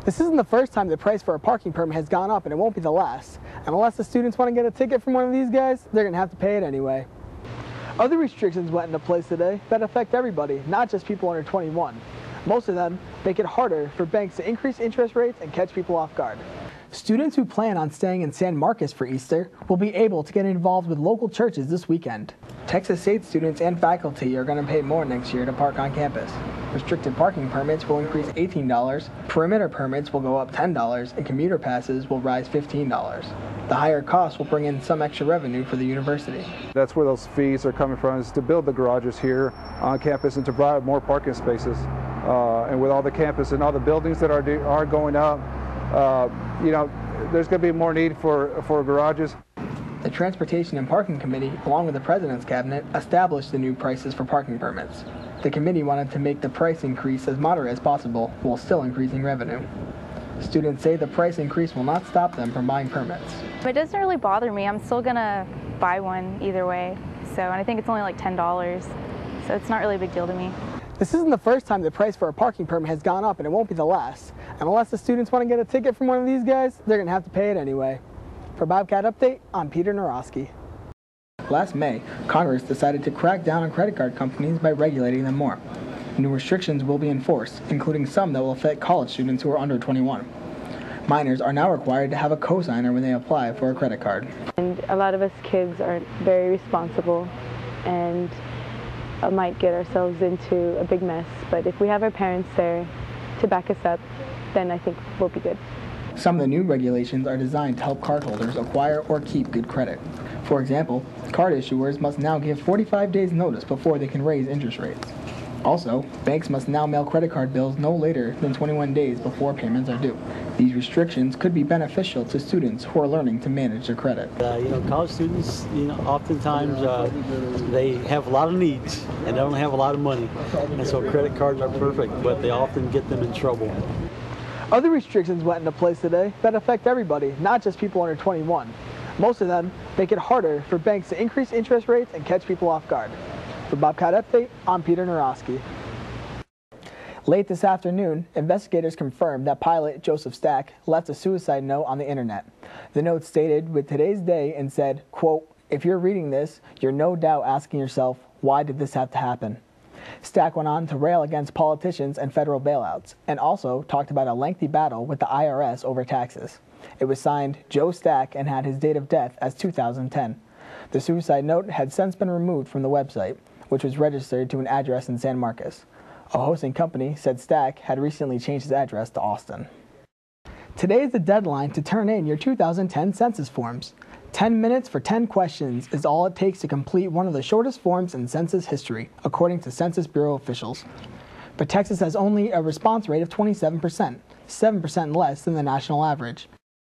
This isn't the first time the price for a parking permit has gone up, and it won't be the last. And unless the students want to get a ticket from one of these guys, they're going to have to pay it anyway. Other restrictions went into place today that affect everybody, not just people under 21. Most of them make it harder for banks to increase interest rates and catch people off guard. Students who plan on staying in San Marcos for Easter will be able to get involved with local churches this weekend. Texas State students and faculty are going to pay more next year to park on campus. Restricted parking permits will increase $18, perimeter permits will go up $10, and commuter passes will rise $15. The higher cost will bring in some extra revenue for the university. That's where those fees are coming from, is to build the garages here on campus and to provide more parking spaces. And with all the campus and all the buildings that are going up, there's going to be more need for garages. The Transportation and Parking Committee, along with the President's Cabinet, established the new prices for parking permits. The committee wanted to make the price increase as moderate as possible while still increasing revenue. Students say the price increase will not stop them from buying permits. It doesn't really bother me. I'm still going to buy one either way. And I think it's only like $10, so it's not really a big deal to me. This isn't the first time the price for a parking permit has gone up, and it won't be the last. And unless the students want to get a ticket from one of these guys, they're going to have to pay it anyway. For Bobcat Update, I'm Peter Norosky. Last May, Congress decided to crack down on credit card companies by regulating them more. New restrictions will be enforced, including some that will affect college students who are under 21. Minors are now required to have a cosigner when they apply for a credit card. And a lot of us kids aren't very responsible and might get ourselves into a big mess, but if we have our parents there to back us up, then I think we'll be good. Some of the new regulations are designed to help cardholders acquire or keep good credit. For example, card issuers must now give 45 days notice before they can raise interest rates. Also, banks must now mail credit card bills no later than 21 days before payments are due. These restrictions could be beneficial to students who are learning to manage their credit. College students, oftentimes they have a lot of needs and they don't have a lot of money. And so credit cards are perfect, but they often get them in trouble. Other restrictions went into place today that affect everybody, not just people under 21. Most of them make it harder for banks to increase interest rates and catch people off guard. For Bobcat Update, I'm Peter Norosky. Late this afternoon, investigators confirmed that pilot Joseph Stack left a suicide note on the internet. The note stated, "With today's day," and said, quote, "If you're reading this, you're no doubt asking yourself, why did this have to happen?" Stack went on to rail against politicians and federal bailouts, and also talked about a lengthy battle with the IRS over taxes. It was signed Joe Stack and had his date of death as 2010. The suicide note had since been removed from the website, which was registered to an address in San Marcos. A hosting company said Stack had recently changed his address to Austin. Today is the deadline to turn in your 2010 census forms. 10 minutes for 10 questions is all it takes to complete one of the shortest forms in census history, according to Census Bureau officials. But Texas has only a response rate of 27%, 7% less than the national average.